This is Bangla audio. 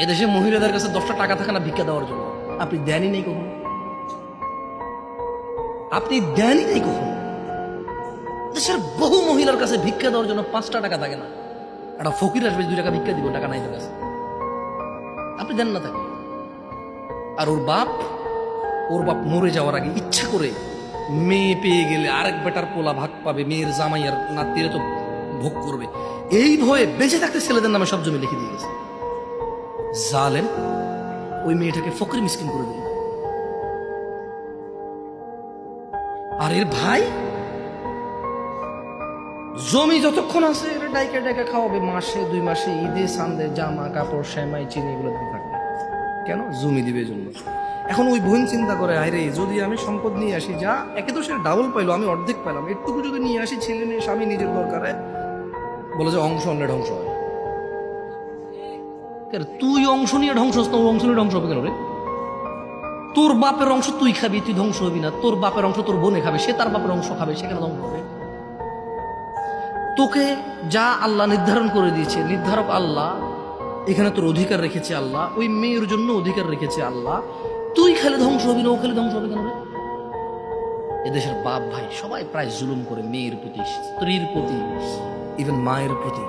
এদেশে মহিলাদের কাছে 10টা টাকা থাকে না ভিক্ষা দেওয়ার জন্য? আপনি দেনই নেই কখনো, আপনি দেনই নেই কখনো। দেশের বহু মহিলার কাছে ভিক্ষা দেওয়ার জন্য 5টা টাকা থাকে না। একটা ফকির আসবে 2 টাকা ভিক্ষা দিব, টাকা নাই তোর কাছে, আপনি দেন না থাকে। আর ওর বাপ মরে যাওয়ার আগে ইচ্ছা করে মেয়ে পেয়ে গেলে আরেক বেটার পোলা ভাগ পাবে, মেয়ের জামাই আর নাতিরে তো ভোগ করবে, এই ভয়ে বেঁচে থাকতে ছেলেদের নামে সব জমি লিখে দিয়ে গেছে। জালেম ওই মেয়েটাকে ফকির মিসকিন করে দিল। আর এর ভাই জমি যতক্ষণ আছে এটা ডাইকা ডাইকা খাওয়াবে, মাসে 2 মাসে ঈদে সান্দে জামা কাপড় সেমাই চিনি এগুলো দিতে থাকবে। কেন? জমি দিবে জন্য। এখন ওই বোন চিন্তা করে, আরে যদি আমি সম্পদ নিয়ে আসি, যা একে তো সে ডাবল পাইলো, আমি অর্ধেক পেলাম, একটুকু যদি নিয়ে আসি, ছেলে নিয়ে স্বামী নিজের দরকারে বলে যে অংশ আনলে ধ্বংস হয়। তুই অংশ নিয়ে ধ্বংস হস না, ওর অংশ নিয়ে ধ্বংস হবে কেন রে? তোর বাপের অংশ তুই খাবি, তুই ধ্বংস হবি না। তোর বাপের অংশ তোর বোনে খাবে, সে তার বাপের অংশ খাবে, সেখানে ধ্বংস হবে। তোকে যা আল্লাহ নির্ধারণ করে দিয়েছে, নির্ধারক আল্লাহ, এখানে তোর অধিকার রেখেছে আল্লাহ, ওই মেয়ের জন্য অধিকার রেখেছে আল্লাহ। তুই খেলে ধ্বংস হবি না, ও খেলে ধ্বংস হবে কেন রে? এদেশের বাপ ভাই সবাই প্রায় জুলুম করে মেয়ের প্রতি, স্ত্রীর প্রতি, ইভেন মায়ের প্রতি।